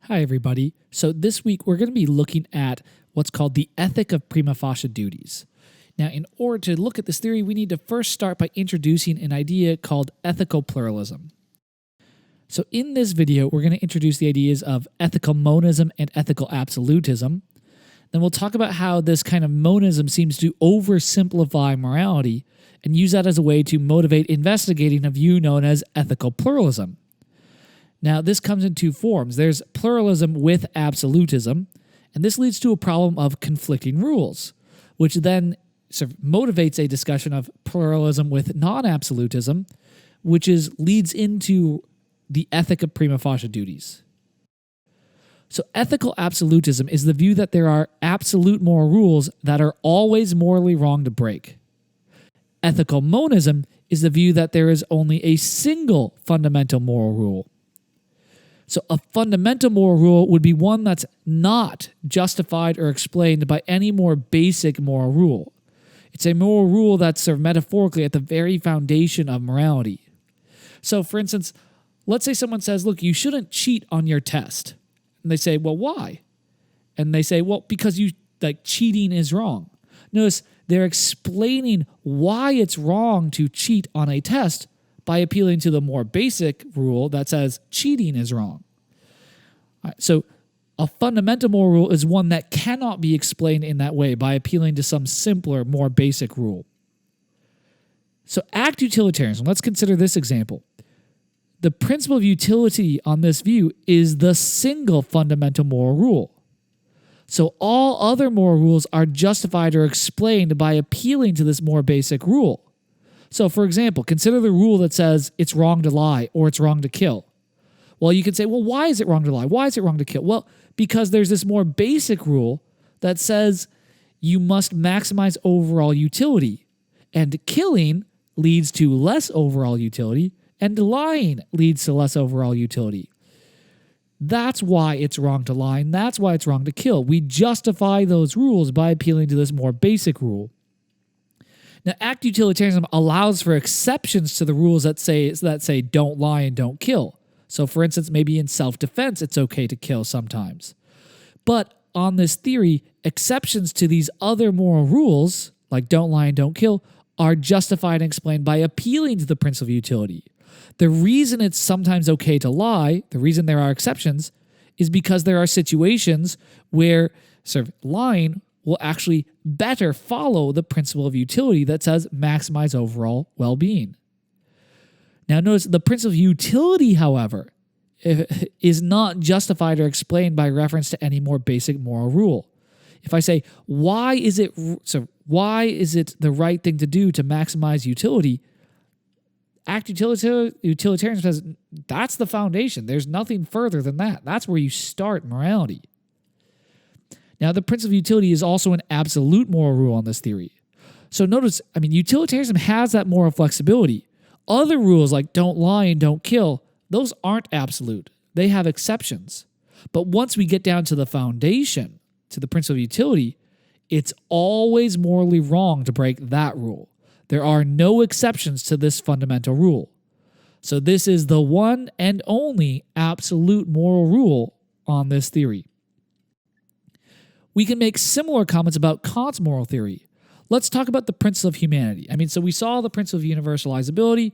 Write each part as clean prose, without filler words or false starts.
Hi, everybody. So this week we're going to be looking at what's called the ethic of prima facie duties. Now, in order to look at this theory, we need to first start by introducing an idea called ethical pluralism. So in this video, we're going to introduce the ideas of ethical monism and ethical absolutism. Then we'll talk about how this kind of monism seems to oversimplify morality and use that as a way to motivate investigating a view known as ethical pluralism. Now, this comes in two forms. There's pluralism with absolutism, and this leads to a problem of conflicting rules, which then sort of motivates a discussion of pluralism with non-absolutism, which leads into the ethic of prima facie duties. So ethical absolutism is the view that there are absolute moral rules that are always morally wrong to break. Ethical monism is the view that there is only a single fundamental moral rule. So a fundamental moral rule would be one that's not justified or explained by any more basic moral rule. It's a moral rule that's sort of metaphorically at the very foundation of morality. So for instance, let's say someone says, look, you shouldn't cheat on your test. And they say, well, why? And they say, well, because cheating is wrong. Notice they're explaining why it's wrong to cheat on a test by appealing to the more basic rule that says cheating is wrong. All right, so a fundamental moral rule is one that cannot be explained in that way by appealing to some simpler, more basic rule. So act utilitarianism. Let's consider this example. The principle of utility on this view is the single fundamental moral rule. So all other moral rules are justified or explained by appealing to this more basic rule. So, for example, consider the rule that says it's wrong to lie or it's wrong to kill. Well, you could say, well, why is it wrong to lie? Why is it wrong to kill? Well, because there's this more basic rule that says you must maximize overall utility. And killing leads to less overall utility, and lying leads to less overall utility. That's why it's wrong to lie, and that's why it's wrong to kill. We justify those rules by appealing to this more basic rule. Now, act utilitarianism allows for exceptions to the rules that say don't lie and don't kill. So, for instance, maybe in self-defense, it's okay to kill sometimes. But on this theory, exceptions to these other moral rules, like don't lie and don't kill, are justified and explained by appealing to the principle of utility. The reason it's sometimes okay to lie, the reason there are exceptions, is because there are situations where sort of lying will actually better follow the principle of utility that says maximize overall well-being. Now notice the principle of utility, however, is not justified or explained by reference to any more basic moral rule. If I say, why is it the right thing to do to maximize utility? Act utilitarianism says that's the foundation. There's nothing further than that. That's where you start morality. Now, the principle of utility is also an absolute moral rule on this theory. So notice, utilitarianism has that moral flexibility. Other rules like don't lie and don't kill, those aren't absolute. They have exceptions. But once we get down to the foundation, to the principle of utility, it's always morally wrong to break that rule. There are no exceptions to this fundamental rule. So this is the one and only absolute moral rule on this theory. We can make similar comments about Kant's moral theory. Let's talk about the principle of humanity. So we saw the principle of universalizability,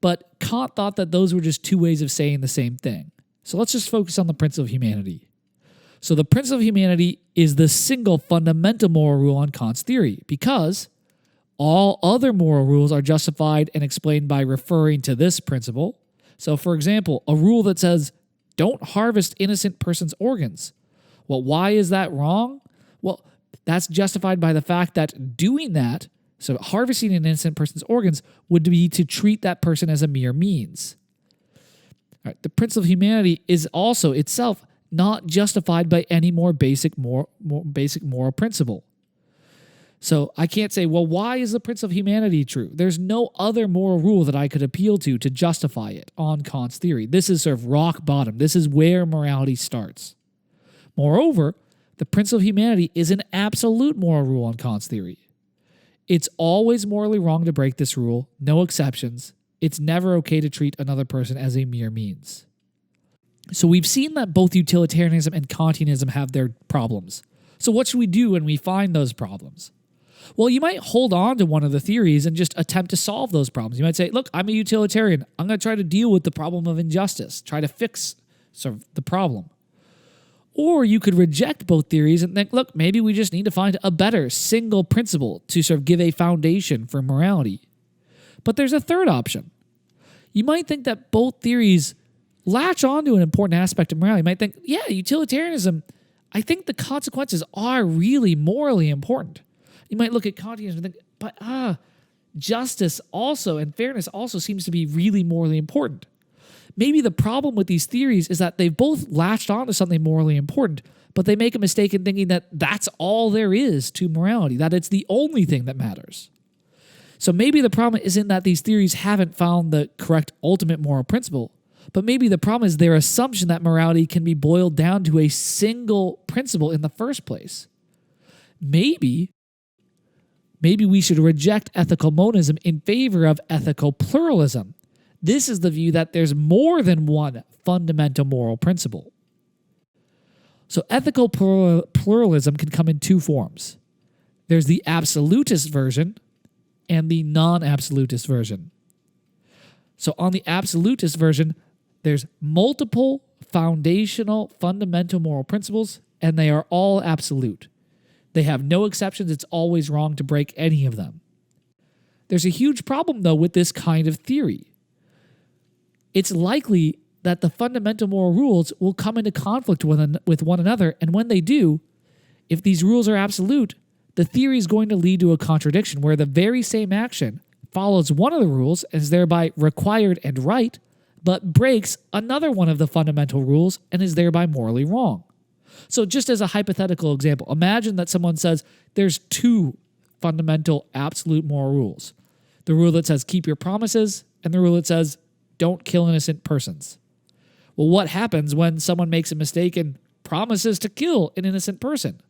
but Kant thought that those were just two ways of saying the same thing. So let's just focus on the principle of humanity. So the principle of humanity is the single fundamental moral rule on Kant's theory because all other moral rules are justified and explained by referring to this principle. So for example, a rule that says don't harvest innocent person's organs. Well, why is that wrong? Well, that's justified by the fact that doing that, so harvesting an innocent person's organs, would be to treat that person as a mere means. All right, the principle of humanity is also itself not justified by any more basic moral principle. So I can't say, well, why is the principle of humanity true? There's no other moral rule that I could appeal to justify it on Kant's theory. This is sort of rock bottom. This is where morality starts. Moreover, the principle of humanity is an absolute moral rule on Kant's theory. It's always morally wrong to break this rule, no exceptions. It's never okay to treat another person as a mere means. So we've seen that both utilitarianism and Kantianism have their problems. So what should we do when we find those problems? Well, you might hold on to one of the theories and just attempt to solve those problems. You might say, look, I'm a utilitarian. I'm going to try to deal with the problem of injustice, try to fix sort of the problem. Or you could reject both theories and think, look, maybe we just need to find a better single principle to sort of give a foundation for morality. But there's a third option. You might think that both theories latch onto an important aspect of morality. You might think, yeah, utilitarianism, I think the consequences are really morally important. You might look at Kantianism and think, but justice also and fairness also seems to be really morally important. Maybe the problem with these theories is that they've both latched onto something morally important, but they make a mistake in thinking that that's all there is to morality, that it's the only thing that matters. So maybe the problem isn't that these theories haven't found the correct ultimate moral principle, but maybe the problem is their assumption that morality can be boiled down to a single principle in the first place. Maybe we should reject ethical monism in favor of ethical pluralism. This is the view that there's more than one fundamental moral principle. So ethical pluralism can come in two forms. There's the absolutist version and the non-absolutist version. So on the absolutist version, there's multiple foundational fundamental moral principles, and they are all absolute. They have no exceptions. It's always wrong to break any of them. There's a huge problem, though, with this kind of theory. It's likely that the fundamental moral rules will come into conflict with one another, and when they do, if these rules are absolute, the theory is going to lead to a contradiction where the very same action follows one of the rules and is thereby required and right, but breaks another one of the fundamental rules and is thereby morally wrong. So just as a hypothetical example, imagine that someone says there's two fundamental absolute moral rules. The rule that says keep your promises and the rule that says don't kill innocent persons. Well, what happens when someone makes a mistake and promises to kill an innocent person?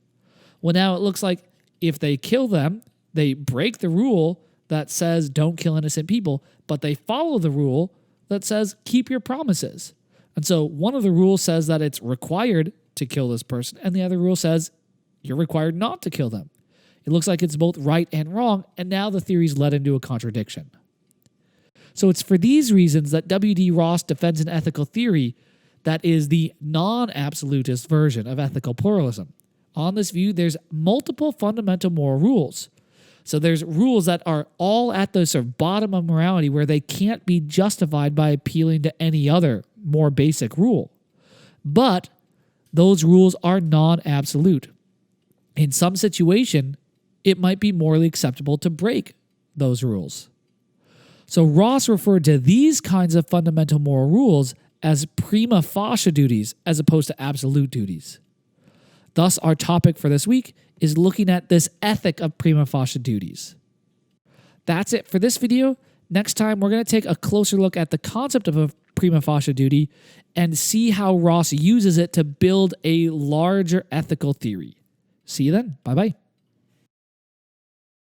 Well, now it looks like if they kill them, they break the rule that says don't kill innocent people, but they follow the rule that says keep your promises. And so one of the rules says that it's required to kill this person, and the other rule says you're required not to kill them. It looks like it's both right and wrong, and now the theory's led into a contradiction. So it's for these reasons that W.D. Ross defends an ethical theory that is the non-absolutist version of ethical pluralism. On this view, there's multiple fundamental moral rules. So there's rules that are all at the sort of bottom of morality where they can't be justified by appealing to any other more basic rule. But those rules are non-absolute. In some situation, it might be morally acceptable to break those rules. So Ross referred to these kinds of fundamental moral rules as prima facie duties as opposed to absolute duties. Thus, our topic for this week is looking at this ethic of prima facie duties. That's it for this video. Next time, we're going to take a closer look at the concept of a prima facie duty and see how Ross uses it to build a larger ethical theory. See you then. Bye-bye.